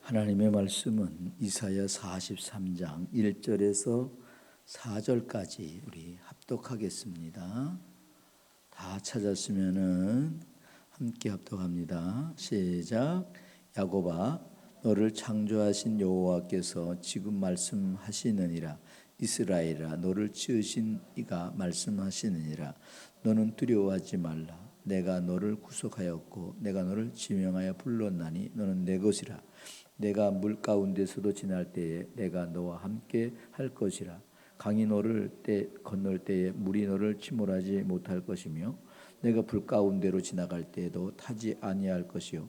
하나님의 말씀은 이사야 43장 1절에서 4절까지 우리 합독하겠습니다. 다 찾았으면은 함께 합독합니다. 시작. 야곱아, 너를 창조하신 여호와께서 지금 말씀하시느니라. 이스라엘아, 너를 지으신 이가 말씀하시느니라. 너는 두려워하지 말라. 내가 너를 구속하였고 내가 너를 지명하여 불렀나니 너는 내 것이라. 내가 물 가운데서도 지날 때에 내가 너와 함께 할 것이라. 강이 너를 건널 때에 물이 너를 침몰하지 못할 것이며 내가 불 가운데로 지나갈 때에도 타지 아니할 것이요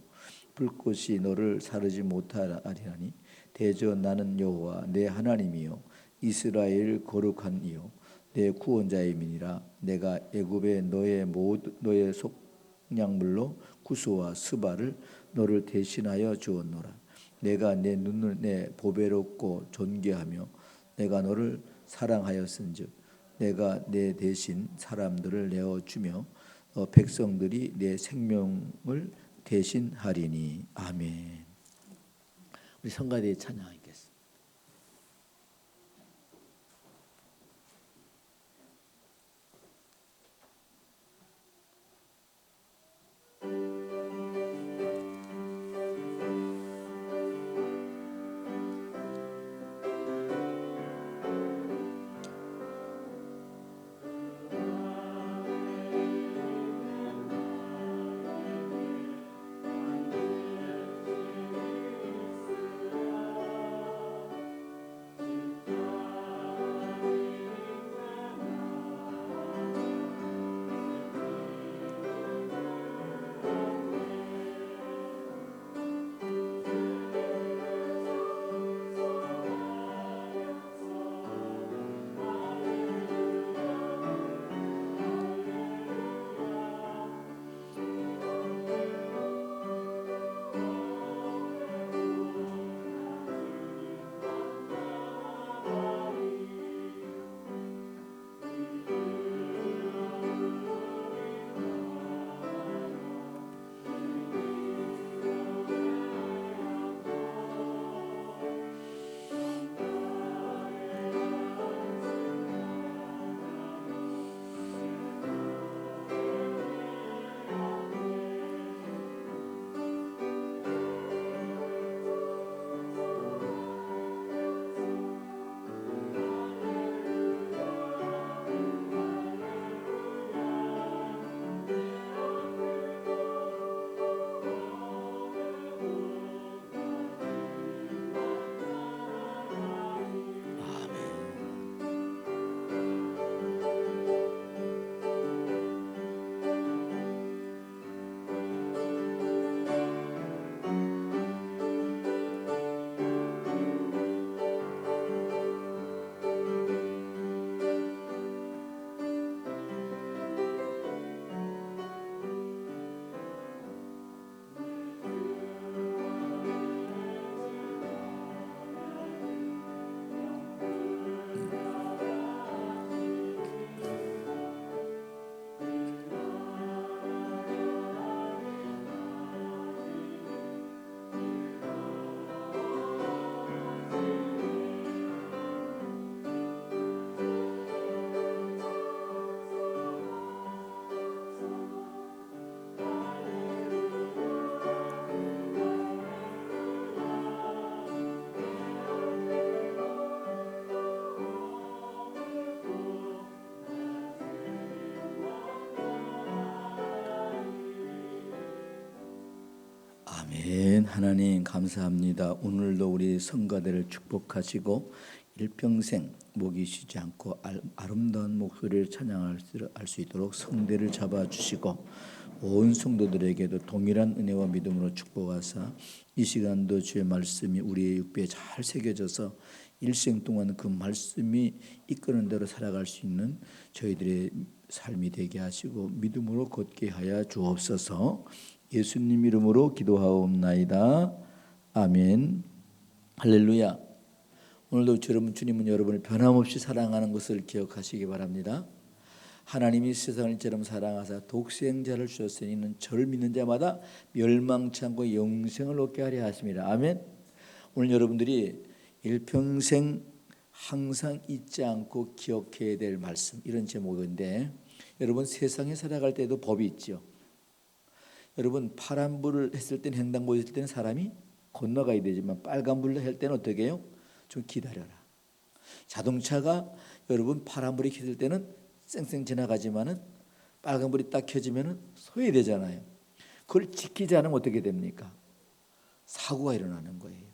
불꽃이 너를 사르지 못하리하니 대저 나는 여호와 내 하나님이요 이스라엘 거룩한 이요 내 구원자임이니라. 내가 애굽에 너의 속량물로 구소와 스바를 너를 대신하여 주었노라. 내가 내 눈을 내 보배롭고 존귀하며 내가 너를 사랑하였은즉 내가 내 대신 사람들을 내어주며 백성들이 내 생명을 대신하리니. 아멘. 우리 성가대에 찬양하겠습니다. 아멘. 하나님 감사합니다. 오늘도 우리 성가대를 축복하시고 일평생 목이 쉬지 않고 아름다운 목소리를 찬양할 수 있도록 성대를 잡아주시고 온 성도들에게도 동일한 은혜와 믿음으로 축복하사 이 시간도 주의 말씀이 우리의 육배에 잘 새겨져서 일생 동안 그 말씀이 이끄는 대로 살아갈 수 있는 저희들의 삶이 되게 하시고 믿음으로 걷게 하여 주옵소서. 예수님 이름으로 기도하옵나이다. 아멘. 할렐루야. 오늘도 주님은 여러분을 변함없이 사랑하는 것을 기억하시기 바랍니다. 하나님이 세상을 이처럼 사랑하사 독생자를 주셨으니 이는 저를 믿는 자마다 멸망치 않고 영생을 얻게 하려 하심이라. 아멘. 오늘 여러분들이 일평생 항상 잊지 않고 기억해야 될 말씀, 이런 제목인데, 여러분 세상에 살아갈 때도 법이 있죠. 여러분 파란불을 했을 때는, 횡단보도 했을 때는 사람이 건너가야 되지만 빨간불을 할 때는 어떻게 해요? 좀 기다려라. 자동차가 여러분 파란불이 켜질 때는 쌩쌩 지나가지만은 빨간불이 딱 켜지면은 서야 되잖아요. 그걸 지키지 않으면 어떻게 됩니까? 사고가 일어나는 거예요.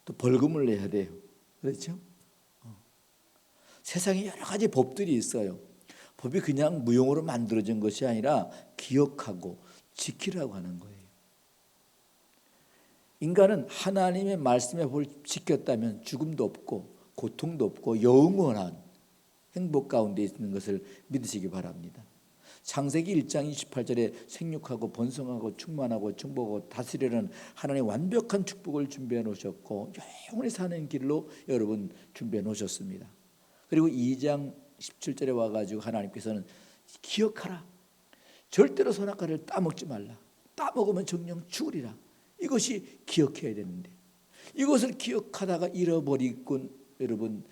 또 벌금을 내야 돼요. 그렇죠? 세상에 여러 가지 법들이 있어요. 법이 그냥 무용으로 만들어진 것이 아니라 기억하고 지키라고 하는 거예요. 인간은 하나님의 말씀의 법을 지켰다면 죽음도 없고 고통도 없고 영원한 행복 가운데 있는 것을 믿으시기 바랍니다. 창세기 1장 28절에 생육하고 번성하고 충만하고 정복하고 다스리라는 하나님의 완벽한 축복을 준비해 놓으셨고 영원히 사는 길로 여러분 준비해 놓으셨습니다. 그리고 2장 17절에 와가지고 하나님께서는 기억하라. 절대로 선악과를 따먹지 말라. 따먹으면 정녕 죽으리라. 이것이 기억해야 되는데, 이것을 기억하다가 잃어버리군 여러분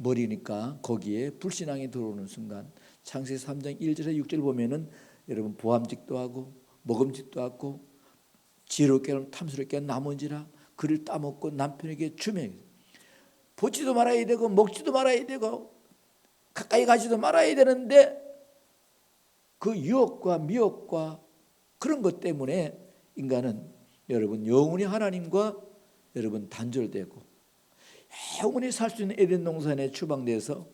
버리니까 거기에 불신앙이 들어오는 순간 창세기 3장 1절에 6절 보면은 여러분 보암직도 하고 먹음직도 하고 지혜롭게 탐스럽게 남은지라 그를 따먹고 남편에게 주매 보지도 말아야 되고 먹지도 말아야 되고 가까이 가지도 말아야 되는데 그 유혹과 미혹과 그런 것 때문에 인간은 여러분 영원히 하나님과 여러분 단절되고 영원히 살 수 있는 에덴 동산에 추방돼서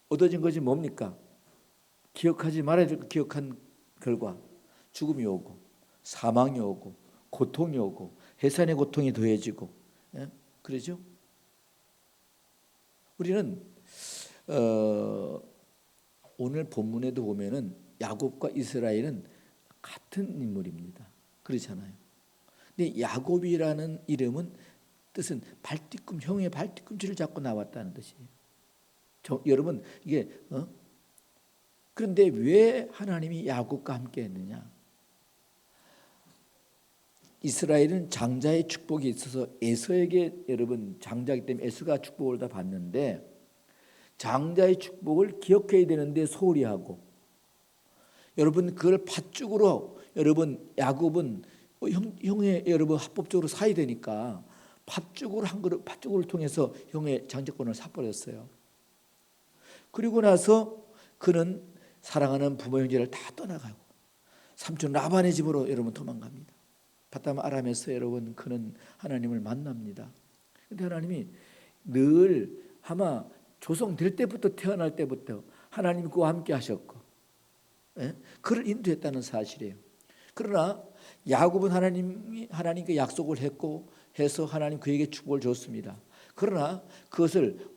얻어진 것이 뭡니까? 기억하지 말아야 될 것 기억한 결과 죽음이 오고 사망이 오고 고통이 오고 해산의 고통이 더해지고, 그러죠? 우리는 오늘 본문에도 보면은 야곱과 이스라엘은 같은 인물입니다. 그렇잖아요. 근데 야곱이라는 이름은 뜻은 발뒤꿈, 형의 발뒤꿈치를 잡고 나왔다는 뜻이에요. 여러분 이게 그런데 왜 하나님이 야곱과 함께 했느냐? 이스라엘은 장자의 축복이 있어서 에서에게 여러분 장자이기 때문에 에서가 축복을 다 받는데 장자의 축복을 기억해야 되는데 소홀히 하고 여러분 그걸 팥죽으로 여러분 야곱은 형의 여러분 합법적으로 사야 되니까 팥죽으로 한 그릇 팥죽을 통해서 형의 장자권을 사버렸어요. 그리고 나서 그는 사랑하는 부모 형제를 다 떠나가고 삼촌 라반의 집으로 여러분 도망갑니다. 바담 아람에서 여러분 그는 하나님을 만납니다. 그런데 하나님이 늘 아마 조성될 때부터 태어날 때부터 하나님이 그와 함께 하셨고 그를 인도했다는 사실이에요. 그러나 야곱은 하나님께 약속을 했고 해서 하나님 그에게 축복을 줬습니다. 그러나 그것을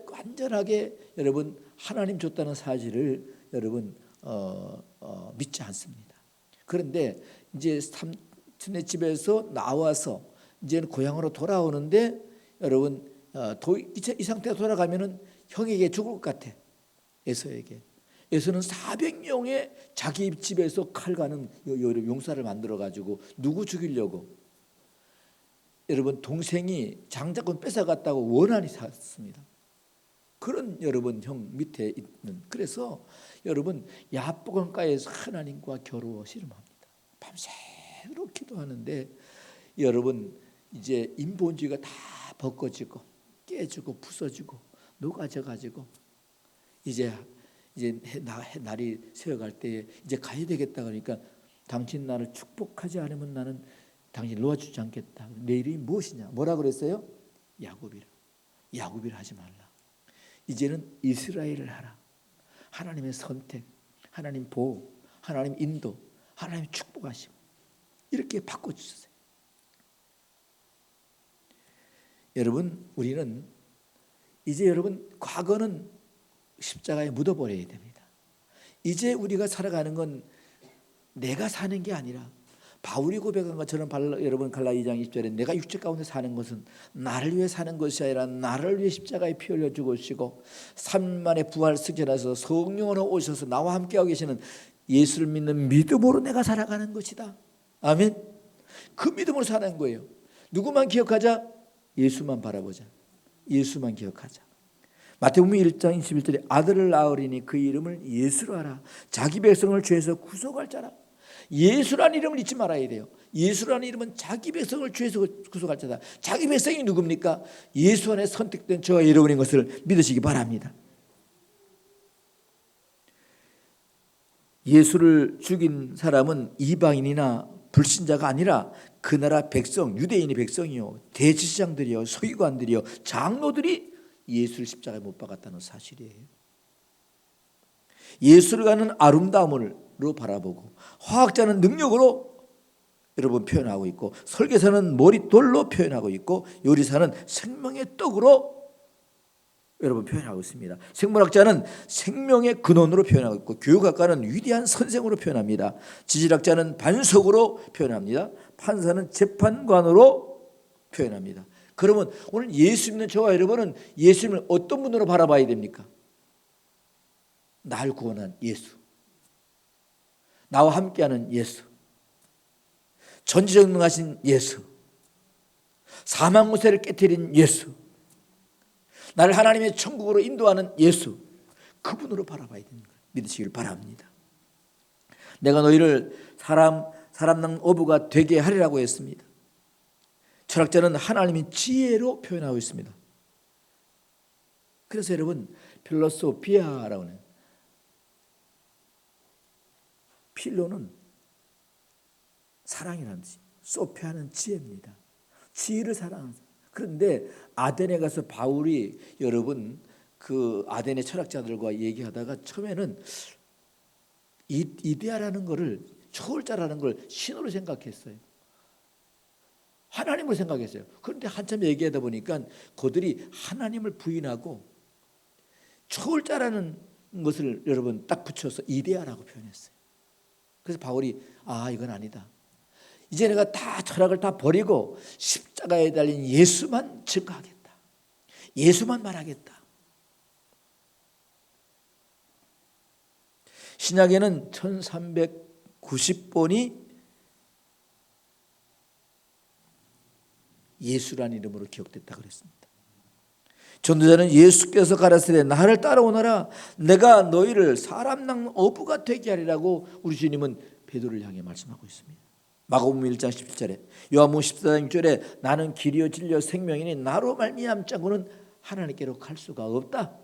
완전하게 여러분 하나님 줬다는 사실을 여러분 믿지 않습니다. 그런데 이제 삼촌의 집에서 나와서 이제 고향으로 돌아오는데 여러분 이 상태로 돌아가면은 형에게 죽을 것 같아. 에서에게. 에서는 400명의 자기 집에서 칼 가는 용사를 만들어 가지고 누구 죽이려고 여러분 동생이 장자권 뺏어갔다고 원한이 샀습니다. 그런 여러분 형 밑에 있는 그래서 여러분 야복강가에서 하나님과 겨루어 씨름합니다. 밤새도록 기도하는데 여러분 이제 인본주의가 다 벗겨지고 깨지고 부서지고 녹아져 가지고 이제 날이 새어갈 때에 이제 가야 되겠다 그러니까 당신 나를 축복하지 않으면 나는 당신 놓아주지 않겠다. 내 이름이 무엇이냐? 뭐라 그랬어요? 야곱이라. 야곱이라 하지 말라. 이제는 이스라엘을 하라. 하나님의 선택, 하나님 보호, 하나님 인도, 하나님 축복하심 이렇게 바꿔주셨어요. 여러분 우리는 이제 여러분 과거는 십자가에 묻어버려야 됩니다. 이제 우리가 살아가는 건 내가 사는 게 아니라 바울이 고백한 것처럼 여러분 갈라 2장 20절에 내가 육체 가운데 사는 것은 나를 위해 사는 것이 아니라 나를 위해 십자가에 피 흘려 죽으시고 3일 만에 부활 승천하셔서 성령으로 오셔서 나와 함께하고 계시는 예수를 믿는 믿음으로 내가 살아가는 것이다. 아멘. 그 믿음으로 사는 거예요. 누구만 기억하자? 예수만 바라보자. 예수만 기억하자. 마태복음 1장 21절에 아들을 낳으리니 그 이름을 예수로 하라. 자기 백성을 죄에서 구속할 자라. 예수라는 이름을 잊지 말아야 돼요. 예수라는 이름은 자기 백성을 죄에서 구속할 자다. 자기 백성이 누굽니까? 예수 안에 선택된 저와 여러분인 것을 믿으시기 바랍니다. 예수를 죽인 사람은 이방인이나 불신자가 아니라 그 나라 백성, 유대인의 백성이요, 대제사장들이요, 서기관들이요, 장로들이 예수를 십자가에 못 박았다는 사실이에요. 예수를 가는 아름다움으로 바라보고, 화학자는 능력으로 여러분 표현하고 있고, 설계사는 머릿돌로 표현하고 있고, 요리사는 생명의 떡으로 여러분 표현하고 있습니다. 생물학자는 생명의 근원으로 표현하고 있고, 교육학과는 위대한 선생으로 표현합니다. 지질학자는 반석으로 표현합니다. 판사는 재판관으로 표현합니다. 그러면 오늘 예수 믿는 저와 여러분은 예수님을 어떤 분으로 바라봐야 됩니까? 날 구원한 예수, 나와 함께하는 예수, 전지전능하신 예수, 사망 무쇠를 깨뜨린 예수, 나를 하나님의 천국으로 인도하는 예수, 그분으로 바라봐야 되는 걸 믿으시길 바랍니다. 내가 너희를 사람난 어부가 되게 하리라고 했습니다. 철학자는 하나님의 지혜로 표현하고 있습니다. 그래서 여러분 필로소피아라고 하는, 필로는 사랑이라는 뜻, 소피아는 지혜입니다. 지혜를 사랑하는. 그런데 아덴에 가서 바울이 여러분 그 아덴의 철학자들과 얘기하다가 처음에는 이데아라는 것을, 초월자라는 걸 신으로 생각했어요. 하나님을 생각했어요. 그런데 한참 얘기하다 보니까 그들이 하나님을 부인하고 초월자라는 것을 여러분 딱 붙여서 이데아라고 표현했어요. 그래서 바울이 이건 아니다. 이제 내가 다 철학을 다 버리고 십자가에 달린 예수만 증거하겠다. 예수만 말하겠다. 신약에는 1390번이 예수라는 이름으로 기억됐다 그랬습니다. 전도자는 예수께서 가라사대 나를 따라오너라 내가 너희를 사람 낚는 어부가 되게 하리라고 우리 주님은 베드로를 향해 말씀하고 있습니다. 마가복음 1장 17절에, 요한복음 14장 6절에 나는 길이요 진리요 생명이니 나로 말미암자고는 하나님께로 갈 수가 없다.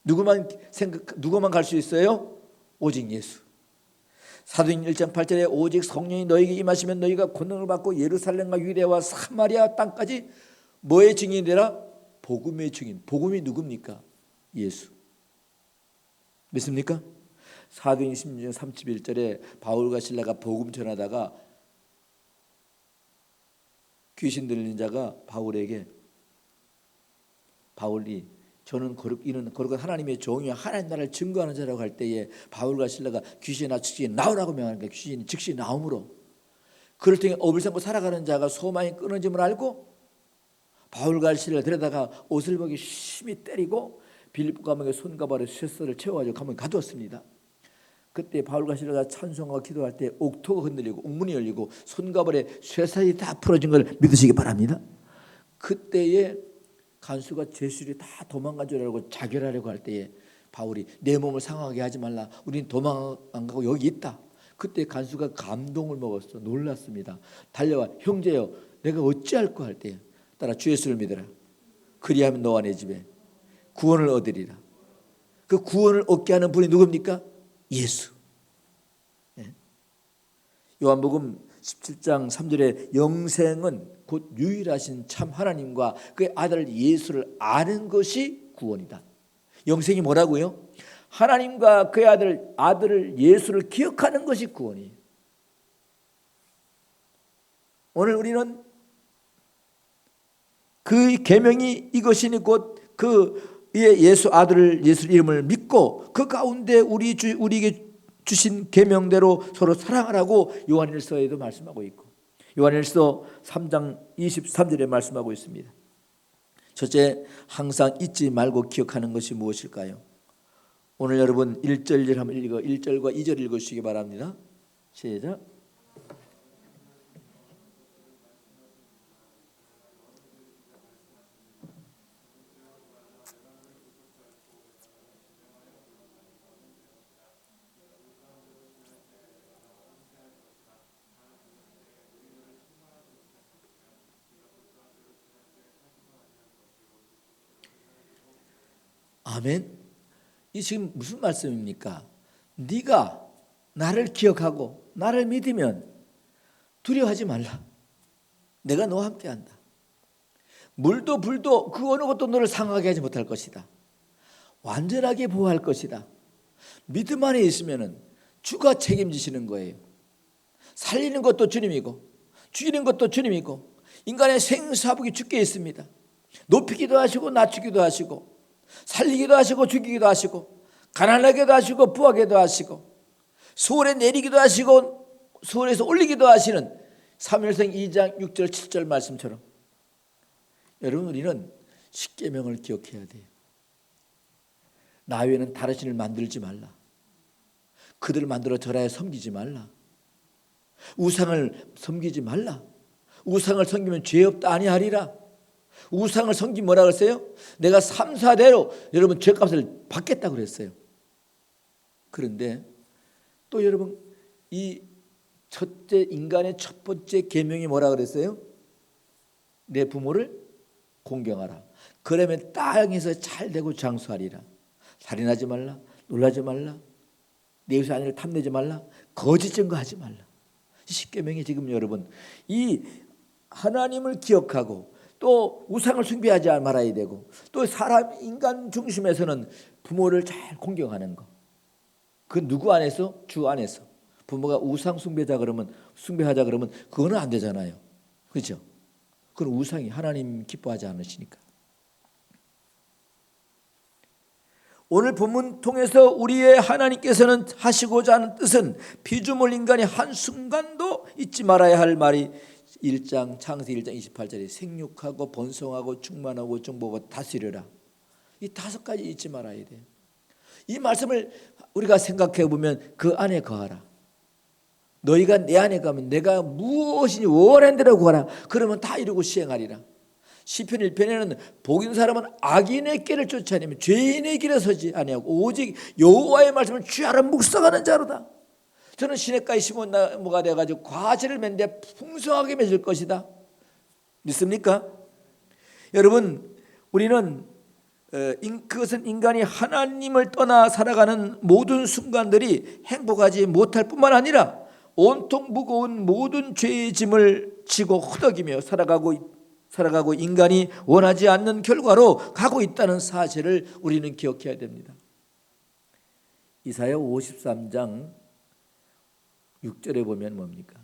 누구만 갈 수 있어요? 오직 예수. 사도행 1장 8절에 오직 성령이 너희에게 임하시면 너희가 권능을 받고 예루살렘과 유대와 사마리아 땅까지 뭐의 증인이 되라? 복음의 증인. 복음이 누굽니까? 예수. 믿습니까? 사도행 16장 31절에 바울과 실라가 복음 전하다가 귀신 들린 자가 바울에게, 바울이 저는 이는 거룩한 하나님의 종이요 하나님 나라를 증거하는 자라고 할 때에 바울과 실라가 귀신이나 즉시 나오라고 명하니까 귀신이 즉시 나옴으로 그를 통해 업을 삼고 살아가는 자가 소망이 끊어짐을 알고 바울과 실라를 데려다가 옷을 벗기 심히 때리고 빌립보 감옥에 손과 발에 쇠서를 채워가지고 감옥에 가두었습니다. 그때 바울과 실라가 찬송하고 기도할 때 옥토가 흔들리고 옥문이 열리고 손과 발에 쇠살이 다 풀어진 걸 믿으시기 바랍니다. 그때에 간수가 제술이 다 도망간 줄 알고 자결하려고 할 때에 바울이 내 몸을 상하게 하지 말라. 우리는 도망 안 가고 여기 있다. 그때 간수가 감동을 먹었어. 놀랐습니다. 달려와 형제여 내가 어찌할까 할 때 따라 주 예수를 믿으라. 그리하면 너와 내 집에 구원을 얻으리라. 그 구원을 얻게 하는 분이 누굽니까? 예수. 요한복음 17장 3절에 영생은 곧 유일하신 참 하나님과 그의 아들 예수를 아는 것이 구원이다. 영생이 뭐라고요? 하나님과 그의 아들을 예수를 기억하는 것이 구원이에요. 오늘 우리는 그 계명이 이것이니 곧 그의 예수 아들을 예수 이름을 믿고 그 가운데 우리에게 주신 계명대로 서로 사랑하라고 요한일서에도 말씀하고 있고 요한일서 3장 23절에 말씀하고 있습니다. 첫째, 항상 잊지 말고 기억하는 것이 무엇일까요? 오늘 여러분 1절 한번 읽어 1절과 2절 읽으시기 바랍니다. 시작. 아멘. 이 지금 무슨 말씀입니까? 네가 나를 기억하고 나를 믿으면 두려워하지 말라. 내가 너와 함께한다. 물도 불도 그 어느 것도 너를 상하게 하지 못할 것이다. 완전하게 보호할 것이다. 믿음 안에 있으면 주가 책임지시는 거예요. 살리는 것도 주님이고 죽이는 것도 주님이고 인간의 생사복이 주께 있습니다. 높이기도 하시고 낮추기도 하시고 살리기도 하시고 죽이기도 하시고 가난하게도 하시고 부하게도 하시고 수월에 내리기도 하시고 수월에서 올리기도 하시는 사무엘상 2장 6절 7절 말씀처럼 여러분 우리는 십계명을 기억해야 돼요. 나 외에는 다른 신을 만들지 말라. 그들을 만들어 절하여 섬기지 말라. 우상을 섬기지 말라. 우상을 섬기면 죄 없다 아니하리라. 우상을 섬기면 뭐라 그랬어요? 내가 3, 4대로 여러분 죄값을 받겠다고 그랬어요. 그런데 또 여러분 이 첫째 인간의 첫 번째 계명이 뭐라 그랬어요? 내 부모를 공경하라. 그러면 땅에서 잘 되고 장수하리라. 살인하지 말라. 놀라지 말라. 내 이웃의 아내를 탐내지 말라. 거짓 증거하지 말라. 십계명이 지금 여러분 이 하나님을 기억하고 또 우상을 숭배하지 말아야 되고 또 사람 인간 중심에서는 부모를 잘 공경하는 거. 그 누구 안에서? 주 안에서. 부모가 우상 숭배하자 그러면 그거는 안 되잖아요. 그렇죠? 그건 우상이 하나님 기뻐하지 않으시니까. 오늘 본문 통해서 우리의 하나님께서는 하시고자 하는 뜻은 피조물 인간이 한순간도 잊지 말아야 할 말이 창세기 1장 28절에 생육하고 번성하고 충만하고 정복하고 다스려라. 이 5가지 잊지 말아야 돼요. 이 말씀을 우리가 생각해 보면 그 안에 거하라. 너희가 내 안에 가면 내가 무엇이니 원하는 대로 구하라. 그러면 다 이루고 시행하리라. 시편 1편에는 복 있는 사람은 악인의 길을 쫓지 않으며 죄인의 길에 서지 아니하고 오직 여호와의 말씀을 주야로 묵상하는 자로다. 저는 시냇가에 심은 나무가 되어가지고 과실을 맺는데 풍성하게 맺을 것이다. 믿습니까? 여러분 우리는 그것은 인간이 하나님을 떠나 살아가는 모든 순간들이 행복하지 못할 뿐만 아니라 온통 무거운 모든 죄의 짐을 지고 허덕이며 살아가고 인간이 원하지 않는 결과로 가고 있다는 사실을 우리는 기억해야 됩니다. 이사야 53장 6절에 보면 뭡니까?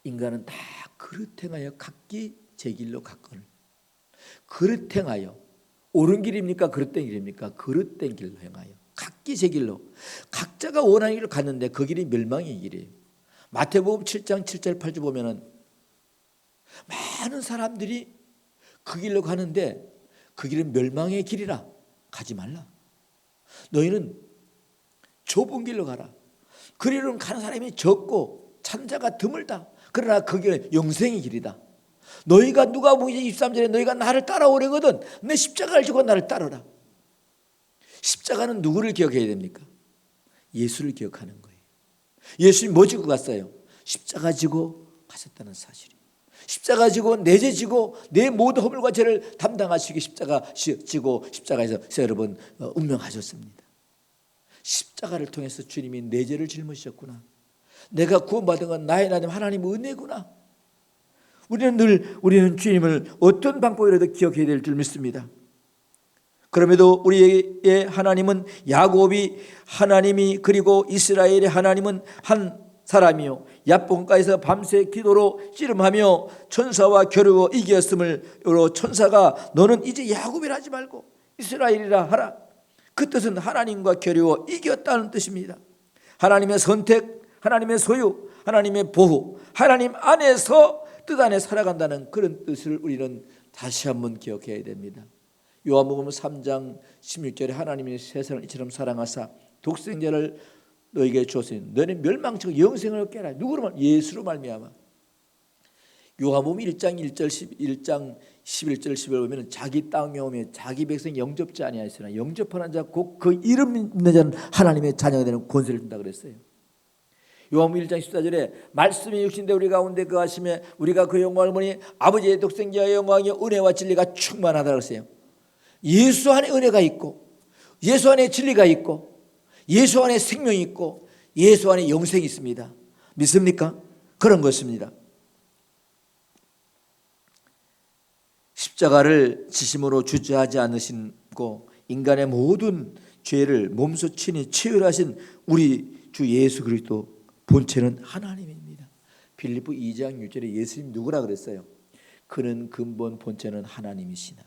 인간은 다 그릇 행하여 각기 제 길로 갔거늘. 그릇 행하여 옳은 길입니까? 그릇된 길입니까? 그릇된 길로 행하여 각기 제 길로 각자가 원하는 길로 갔는데 그 길이 멸망의 길이에요. 마태복음 7장 7절 8절 보면은 많은 사람들이 그 길로 가는데 그 길은 멸망의 길이라 가지 말라. 너희는 좁은 길로 가라. 그 길은 가는 사람이 적고 찾자가 드물다. 그러나 그 길은 영생의 길이다. 너희가 누가복음 23절에 너희가 나를 따라오려거든 내 십자가를 지고 나를 따르라. 십자가는 누구를 기억해야 됩니까? 예수를 기억하는 거예요. 예수님이 뭐 지고 갔어요? 십자가 지고 가셨다는 사실이에요. 십자가 지고 내 죄 지고 내 모든 허물과 죄를 담당하시기 십자가 지고 십자가에서 여러분 운명하셨습니다. 십자가를 통해서 주님이 내 죄를 짊어지셨구나. 내가 구원받은 건 나의 하나님의 은혜구나. 우리는 주님을 어떤 방법이라도 기억해야 될 줄 믿습니다. 그럼에도 우리의 하나님은 야곱이 하나님이 그리고 이스라엘의 하나님은 한 사람이요 야뽕가에서 밤새 기도로 씨름하며 천사와 겨루어 이겼으므로 천사가 너는 이제 야곱이라 하지 말고 이스라엘이라 하라. 그 뜻은 하나님과 겨루어 이겼다는 뜻입니다. 하나님의 선택, 하나님의 소유, 하나님의 보호, 하나님 안에서 뜻 안에 살아간다는 그런 뜻을 우리는 다시 한번 기억해야 됩니다. 요한복음 3장 16절에 하나님이 세상을 이처럼 사랑하사 독생자를 너에게 주었으니 너는 멸망치 영생을 얻게 하라. 누구로 예수로 말미암아. 요한복음 1장 1장 11절 12절 보면 자기 땅에 오며 자기 백성 영접지 아니하였으나 영접하는 자 곧 그 이름 있는 자는 하나님의 자녀가 되는 권세를 준다 그랬어요. 요한복음 1장 14절에 말씀이 육신되 우리 가운데 거하시며 우리가 그 영광을 보니 아버지의 독생자의 영광이 은혜와 진리가 충만하다 그랬어요. 예수 안에 은혜가 있고 예수 안에 진리가 있고 예수 안에 생명이 있고 예수 안에 영생이 있습니다. 믿습니까? 그런 것입니다. 십자가를 지심으로 주저하지 않으시고 인간의 모든 죄를 몸소 친히 치유하신 우리 주 예수 그리스도 본체는 하나님입니다. 빌립보 2장 6절에 예수님 누구라 그랬어요? 그는 근본 본체는 하나님이시나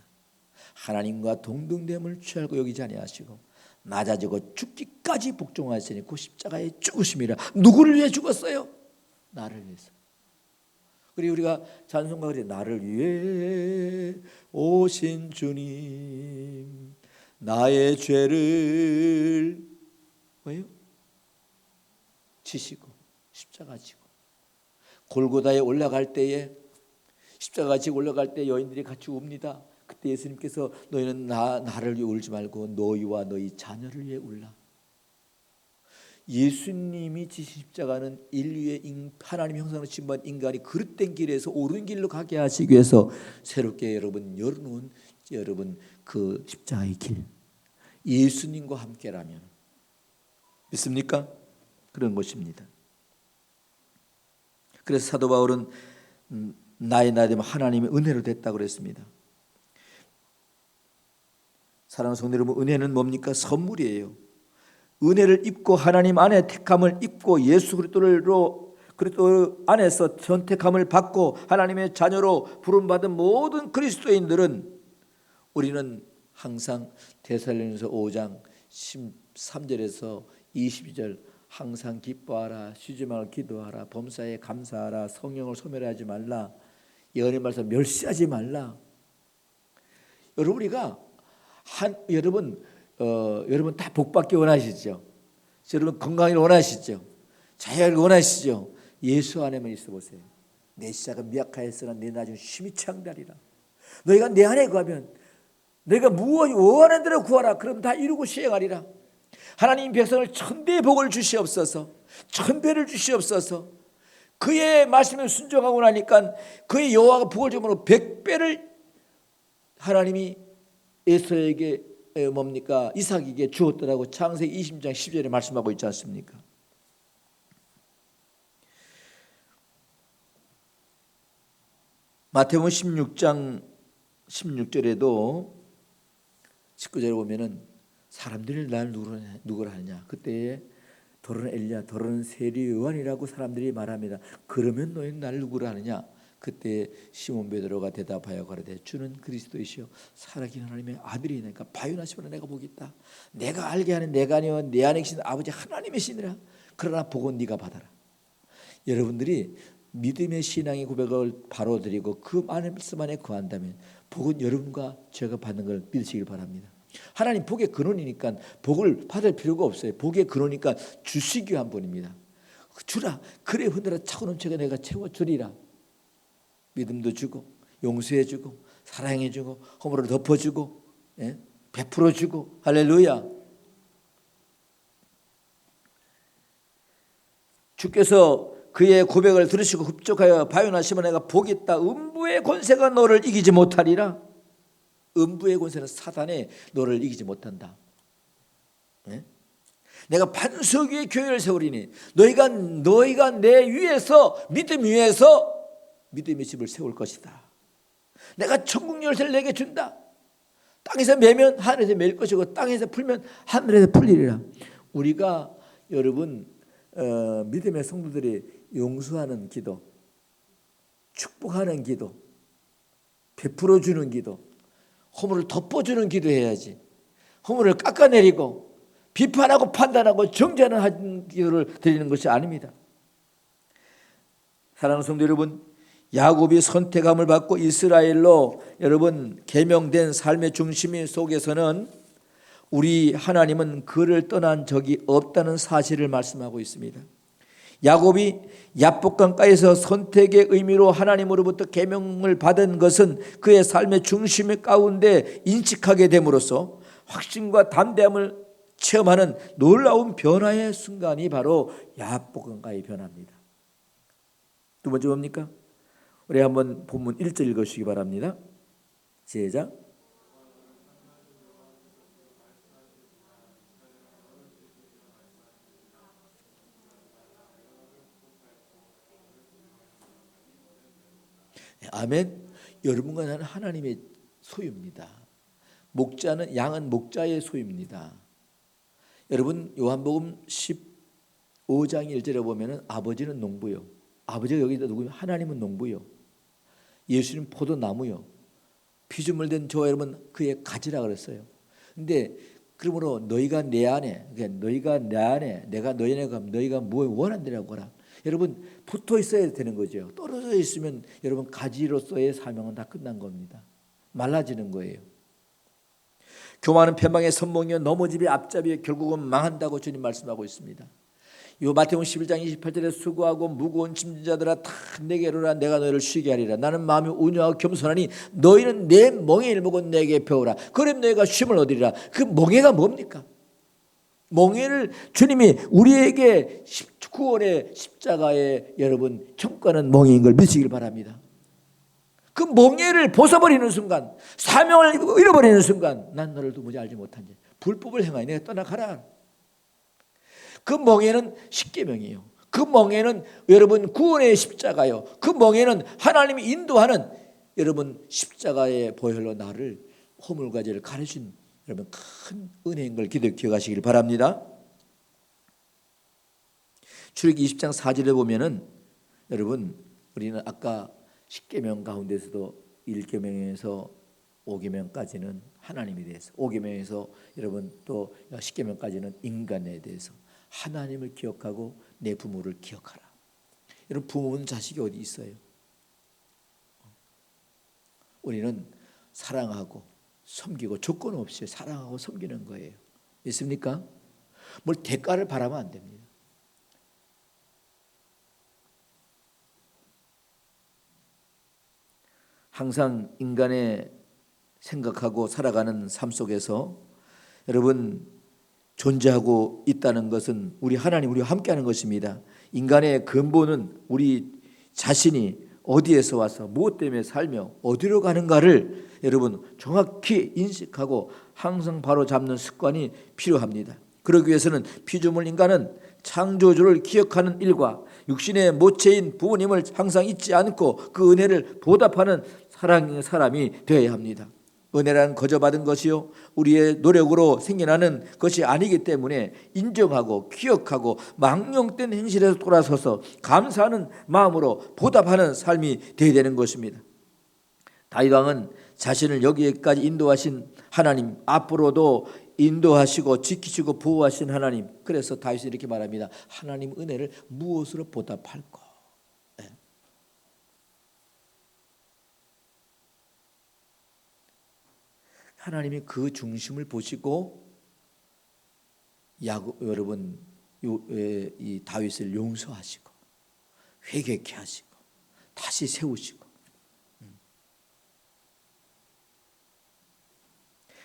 하나님과 동등됨을 취하고 여기지 아니하시고 낮아지고 죽기까지 복종하시니 그 십자가의 죽으심이라. 누구를 위해 죽었어요? 나를 위해서. 그리고 우리가 찬송가 그래 나를 위해 오신 주님 나의 죄를 뭐예요? 지시고 십자가 지고 골고다에 올라갈 때에 십자가 지고 올라갈 때 여인들이 같이 웁니다. 그때 예수님께서 너희는 나를 위해 울지 말고 너희와 너희 자녀를 위해 울라. 예수님이 지신 십자가는 인류의 하나님 형상으로 지은 인간이 그릇된 길에서 옳은 길로 가게 하시기 위해서 새롭게 열어놓은 여러분 그 십자가의 길 예수님과 함께라면 믿습니까? 그런 것입니다. 그래서 사도 바울은 나이 되면 하나님의 은혜로 됐다고 그랬습니다. 사랑하는 성도 여러분, 은혜는 뭡니까? 선물이에요. 은혜를 입고 하나님 안에 택함을 입고 예수 그리스도 안에서 선택함을 받고 하나님의 자녀로 부름받은 모든 그리스도인들은 우리는 항상 데살로니가서 5장 13절에서 22절 항상 기뻐하라 쉬지 말고 기도하라 범사에 감사하라 성령을 소멸하지 말라 예언의 말씀 멸시하지 말라. 여러분 다 복받기 원하시죠? 여러분 건강을 원하시죠? 자유를 원하시죠? 예수 안에만 있어 보세요. 내 시작은 미약하였으나 내 나중은 심히 창달이라. 너희가 내 안에 거하면 너희가 무엇이 원하는 대로 구하라. 그럼 다 이루고 시행하리라. 하나님 백성을 천대의 복을 주시옵소서. 천배를 주시옵소서. 그의 말씀에 순종하고 나니까 그의 여호와가 복을 주므로 100배를 하나님이 에서에게 이삭에게 주었더라고 창세기 20장 10절에 말씀하고 있지 않습니까? 마태복음 16장 16절에도 19절에 보면은 사람들이 날 누구라 하냐 그때에 더러는 엘리야 더러는 세리 요한이라고 사람들이 말합니다. 그러면 너희는 날 누구라 하느냐? 그때 시몬 베드로가 대답하여 가로되 주는 그리스도이시요 살아계신 하나님의 아들이니까 바요나시면 내가 보겠다. 내가 알게 하는 내가 아니요 내 안에 계신 아버지 하나님이시니라. 그러나 복은 네가 받아라. 여러분들이 믿음의 신앙의 고백을 바로 드리고 그 말씀 안에 거한다면 복은 여러분과 제가 받는 걸 믿으시길 바랍니다. 하나님 복의 근원이니까 복을 받을 필요가 없어요. 복의 근원이니까 주시기 위한 분입니다. 주라. 그래 흔들어 차고 넘쳐가 내가 채워주리라. 믿음도 주고 용서해주고 사랑해주고 허물을 덮어주고 베풀어주고 할렐루야. 주께서 그의 고백을 들으시고 흡족하여 바요나 시몬에게 복이 있다. 음부의 권세가 너를 이기지 못하리라. 음부의 권세는 사단의 너를 이기지 못한다. 내가 반석 위에 교회를 세우리니 너희가 내 위에서 믿음 위에서 믿음의 집을 세울 것이다. 내가 천국 열쇠를 내게 준다. 땅에서 매면 하늘에서 맬 것이고 땅에서 풀면 하늘에서 풀리리라. 우리가 여러분 믿음의 성도들이 용서하는 기도, 축복하는 기도, 베풀어주는 기도, 허물을 덮어주는 기도해야지. 허물을 깎아내리고 비판하고 판단하고 정죄하는 기도를 드리는 것이 아닙니다. 사랑하는 성도 여러분, 야곱이 선택함을 받고 이스라엘로 여러분 계명된 삶의 중심 속에서는 우리 하나님은 그를 떠난 적이 없다는 사실을 말씀하고 있습니다. 야곱이 야복강가에서 선택의 의미로 하나님으로부터 계명을 받은 것은 그의 삶의 중심 가운데 인식하게 됨으로써 확신과 담대함을 체험하는 놀라운 변화의 순간이 바로 야복강가의 변화입니다. 두 번째 뭡니까? 우리 한번 본문 1절 읽으시기 바랍니다. 시작. 아멘. 여러분과 나는 하나님의 소유입니다. 목자는 양은 목자의 소유입니다. 여러분 요한복음 15장 1절에 보면은 아버지는 농부요. 아버지가 여기다 누구요? 하나님은 농부요. 예수님 포도나무요. 피조물 된 저 여러분 그의 가지라 그랬어요. 근데 그러므로 너희가 내 안에, 그러니까 너희가 내 안에, 내가 너희 안에 가면 너희가 무엇을 원한대라고 하라. 여러분 붙어 있어야 되는 거죠. 떨어져 있으면 여러분 가지로서의 사명은 다 끝난 겁니다. 말라지는 거예요. 교만은 패망의 선봉이요 넘어집이 앞잡이 결국은 망한다고 주님 말씀하고 있습니다. 요 마태복음 11장 28절에 수고하고 무거운 짐진 자들아 다 내게로 오라 내가 너희를 쉬게 하리라. 나는 마음이 온유하고 겸손하니 너희는 내 멍에를 보고 내게 배우라. 그럼 너희가 쉼을 얻으리라. 그 멍에가 뭡니까? 멍에를 주님이 우리에게 구원의 십자가에 여러분 청구하는 멍에인 걸 믿으시길 바랍니다. 그 멍에를 벗어버리는 순간, 사명을 잃어버리는 순간, 난 너를 도무지 알지 못한지 불법을 행하니 내가 떠나가라. 그 멍에는 십계명이에요. 그 멍에는 여러분 구원의 십자가요. 그 멍에는 하나님이 인도하는 여러분 십자가의 보혈로 나를 허물과제를 가르친 여러분 큰 은혜인 걸 기억하시길 바랍니다. 출애굽기 20장 4절에 보면은 여러분 우리는 아까 십계명 가운데서도 1계명에서 5계명까지는 하나님에 대해서, 5계명에서 여러분 또 10계명까지는 인간에 대해서 하나님을 기억하고 내 부모를 기억하라. 여러분 부모는 자식이 어디 있어요? 우리는 사랑하고 섬기고 조건 없이 사랑하고 섬기는 거예요. 있습니까? 뭘 대가를 바라면 안 됩니다. 항상 인간의 생각하고 살아가는 삶 속에서 여러분 존재하고 있다는 것은 우리 하나님 우리와 함께하는 것입니다. 인간의 근본은 우리 자신이 어디에서 와서 무엇 때문에 살며 어디로 가는가를 여러분 정확히 인식하고 항상 바로 잡는 습관이 필요합니다. 그러기 위해서는 피조물 인간은 창조주를 기억하는 일과 육신의 모체인 부모님을 항상 잊지 않고 그 은혜를 보답하는 사랑의 사람이 되어야 합니다. 은혜란 거저받은 것이요 우리의 노력으로 생겨나는 것이 아니기 때문에 인정하고 기억하고 망령된 행실에서 돌아서서 감사하는 마음으로 보답하는 삶이 되어야 되는 것입니다. 다윗 왕은 자신을 여기까지 인도하신 하나님, 앞으로도 인도하시고 지키시고 보호하신 하나님, 그래서 다윗이 이렇게 말합니다. 하나님 은혜를 무엇으로 보답할까? 네. 하나님이 그 중심을 보시고 여러분 이 다윗을 용서하시고 회개케 하시고 다시 세우시고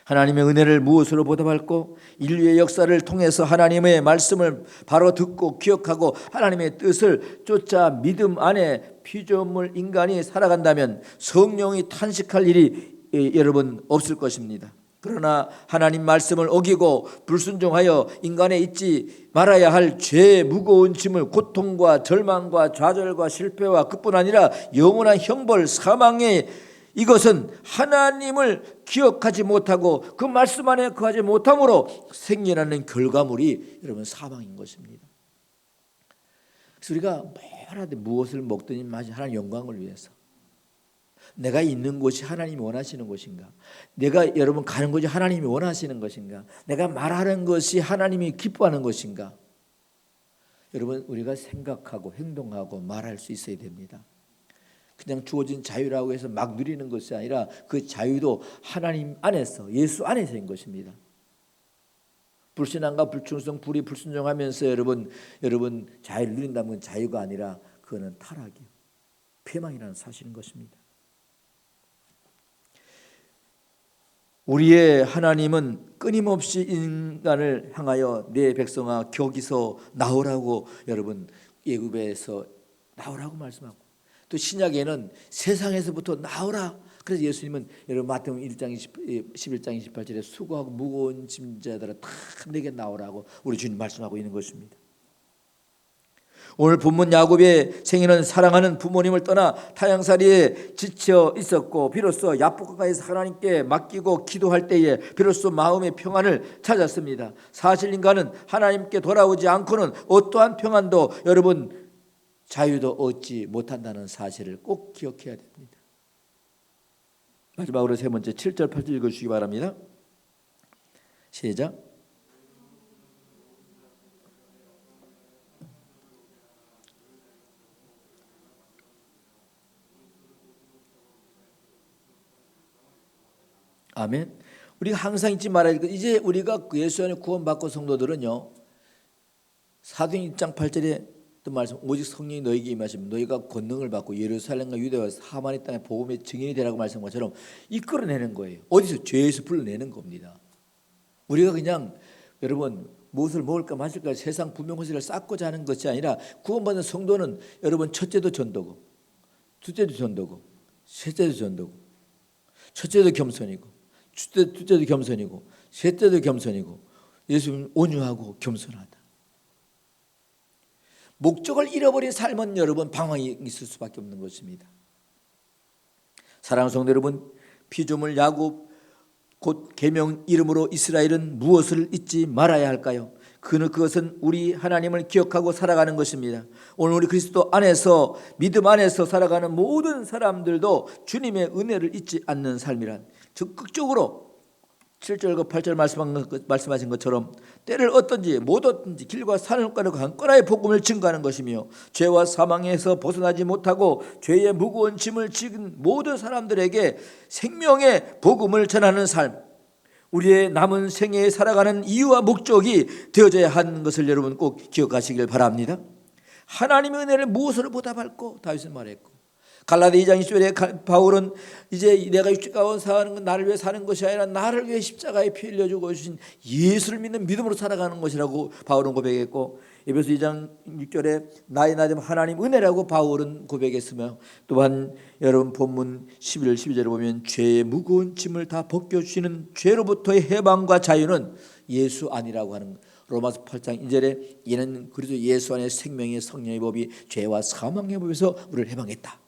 하나님의 은혜를 무엇으로 보답할꼬? 인류의 역사를 통해서 하나님의 말씀을 바로 듣고 기억하고 하나님의 뜻을 쫓아 믿음 안에 피조물 인간이 살아간다면 성령이 탄식할 일이 여러분 없을 것입니다. 그러나 하나님 말씀을 어기고 불순종하여 인간에 잊지 말아야 할 죄의 무거운 짐을 고통과 절망과 좌절과 실패와 그뿐 아니라 영원한 형벌 사망의 이것은 하나님을 기억하지 못하고 그 말씀 안에 거하지 못함으로 생겨나는 결과물이 여러분 사망인 것입니다. 그래서 우리가 뭐라도 무엇을 먹든지 마시 하나님 영광을 위해서 내가 있는 곳이 하나님이 원하시는 곳인가? 내가 여러분 가는 곳이 하나님이 원하시는 것인가? 내가 말하는 것이 하나님이 기뻐하는 것인가? 여러분 우리가 생각하고 행동하고 말할 수 있어야 됩니다. 그냥 주어진 자유라고 해서 막 누리는 것이 아니라 그 자유도 하나님 안에서 예수 안에서인 것입니다. 불신앙과 불충성, 불의, 불순종하면서 여러분 자유를 누린다면 자유가 아니라 그거는 타락이요 패망이라는 사실인 것입니다. 우리의 하나님은 끊임없이 인간을 향하여 내 백성아 거기서 나오라고 여러분 애굽에서 나오라고 말씀하고 또 신약에는 세상에서부터 나오라. 그래서 예수님은 여러분 마태복음 1장 11장 28절에 수고하고 무거운 짐자들아 다 내게 나오라고 우리 주님 말씀하고 있는 것입니다. 오늘 본문 야곱의 생애는 사랑하는 부모님을 떠나 타향살이에 지쳐 있었고 비로소 야복강가에서 하나님께 맡기고 기도할 때에 비로소 마음의 평안을 찾았습니다. 사실 인간은 하나님께 돌아오지 않고는 어떠한 평안도 여러분 자유도 얻지 못한다는 사실을 꼭 기억해야 됩니다. 마지막으로 세 번째 7절 8절 읽어주시기 바랍니다. 시작. 아멘. 우리가 항상 잊지 말아야 될 것, 이제 우리가 예수 안에 구원받고 성도들은요, 사도행 1장 8절에 또 말씀, 오직 성령이 너에게 임하시면 너희가 권능을 받고 예루살렘과 유대와 사마리 땅의 복음의 증인이 되라고 말씀한 것처럼 이끌어내는 거예요. 어디서? 죄에서 불러내는 겁니다. 우리가 그냥 여러분 무엇을 먹을까 마실까 세상 분명호시를 쌓고자 하는 것이 아니라 구원받은 성도는 여러분 첫째도 전도고 둘째도 전도고 셋째도 전도고 첫째도 겸손이고 둘째도 겸손이고 셋째도 겸손이고 예수님 온유하고 겸손하다. 목적을 잃어버린 삶은 여러분 방황이 있을 수밖에 없는 것입니다. 사랑하는 성도 여러분, 피조물 야곱 곧 계명 이름으로 이스라엘은 무엇을 잊지 말아야 할까요? 그것은 우리 하나님을 기억하고 살아가는 것입니다. 오늘 우리 그리스도 안에서 믿음 안에서 살아가는 모든 사람들도 주님의 은혜를 잊지 않는 삶이란 적극적으로 7절과 8절 말씀하신 것처럼 때를 얻든지 못 얻든지 길과 산을 가르고 강건하게 복음을 증거하는 것이며 죄와 사망에서 벗어나지 못하고 죄의 무거운 짐을 지은 모든 사람들에게 생명의 복음을 전하는 삶, 우리의 남은 생애에 살아가는 이유와 목적이 되어져야 하는 것을 여러분 꼭 기억하시길 바랍니다. 하나님의 은혜를 무엇으로 보답할꼬? 다윗은 말했고, 갈라디 2장 20절에 바울은 이제 내가 육체 가운데 사는 건 나를 위해 사는 것이 아니라 나를 위해 십자가에 피 흘려주고 주신 예수를 믿는 믿음으로 살아가는 것이라고 바울은 고백했고, 에베소 2장 6절에 나의 나름 하나님 은혜라고 바울은 고백했으며, 또한 여러분 본문 11, 12절에 보면 죄의 무거운 짐을 다 벗겨주시는 죄로부터의 해방과 자유는 예수 안이라고 하는 로마서 8장 1절에 이는 그리스도 예수 안에 생명의 성령의 법이 죄와 사망의 법에서 우리를 해방했다.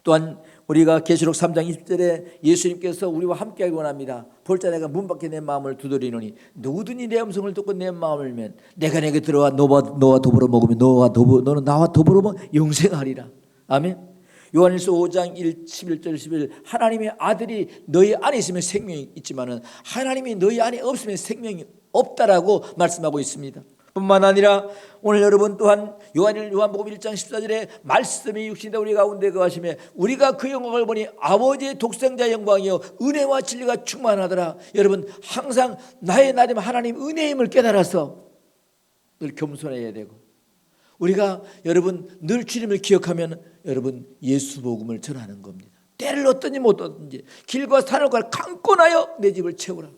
또한 우리가 계시록 3장 20절에 예수님께서 우리와 함께하기 원합니다. 볼자 내가 문 밖에 내 마음을 두드리노니 누구든지 내 음성을 듣고 내 마음을 열면 내가 내게 들어와 너와 더불어 먹으면 너는 나와 더불어 먹으면 영생하리라. 아멘. 요한일서 5장 11절 11 하나님의 아들이 너희 안에 있으면 생명이 있지만은 하나님이 너희 안에 없으면 생명이 없다라고 말씀하고 있습니다. 뿐만 아니라 오늘 여러분 또한 요한복음 1장 14절에 말씀이 육신되어 우리 가운데 거하시며 우리가 그 영광을 보니 아버지의 독생자의 영광이요 은혜와 진리가 충만하더라. 여러분 항상 나의 나름 하나님 은혜임을 깨달아서 늘 겸손해야 되고, 우리가 여러분 늘 주님을 기억하면 여러분 예수 복음을 전하는 겁니다. 때를 얻든지 못 얻든지 길과 산을 강권하여 내 집을 채우라.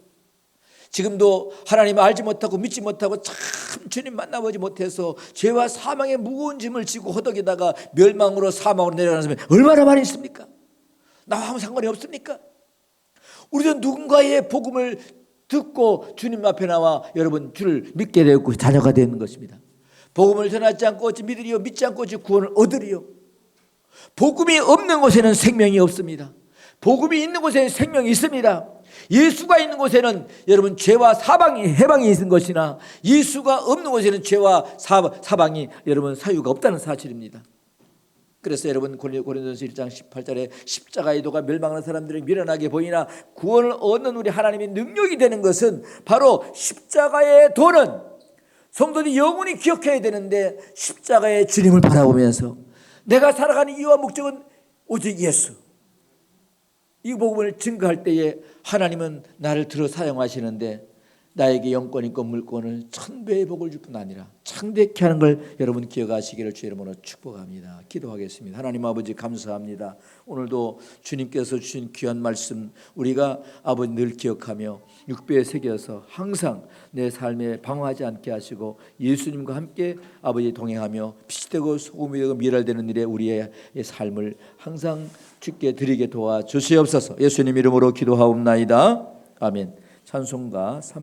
지금도 하나님을 알지 못하고 믿지 못하고 참 주님 만나보지 못해서 죄와 사망의 무거운 짐을 지고 허덕이다가 멸망으로 사망으로 내려가는 사람이 얼마나 많이 있습니까? 나와 아무 상관이 없습니까? 우리도 누군가의 복음을 듣고 주님 앞에 나와 여러분 주를 믿게 되었고 자녀가 되는 것입니다. 복음을 전하지 않고 어찌 믿으리요 믿지 않고 어찌 구원을 얻으리요. 복음이 없는 곳에는 생명이 없습니다. 복음이 있는 곳에는 생명이 있습니다. 예수가 있는 곳에는 여러분 죄와 사방이 해방이 있는 것이나 예수가 없는 곳에는 죄와 사방이 여러분 사유가 없다는 사실입니다. 그래서 여러분 고린도전서 1장 18절에 십자가의 도가 멸망하는 사람들을 미련하게 보이나 구원을 얻는 우리 하나님의 능력이 되는 것은 바로 십자가의 도는 성도들이 영원히 기억해야 되는데, 십자가의 주님을 바라보면서 내가 살아가는 이유와 목적은 오직 예수, 이 복음을 증거할 때에 하나님은 나를 들어 사용하시는데 나에게 영권 있고 물권을 천배의 복을 줄 뿐 아니라 창대케 하는 걸 여러분 기억하시기를 주의 이름으로 축복합니다. 기도하겠습니다. 하나님 아버지 감사합니다. 오늘도 주님께서 주신 귀한 말씀 우리가 아버지 늘 기억하며 육배에 새겨서 항상 내 삶에 방황하지 않게 하시고 예수님과 함께 아버지 동행하며 빛이 되고 소금이 되고 미랄되는 일에 우리의 삶을 항상 주께 드리게 도와주시옵소서. 예수님 이름으로 기도하옵나이다. 아멘. 찬송가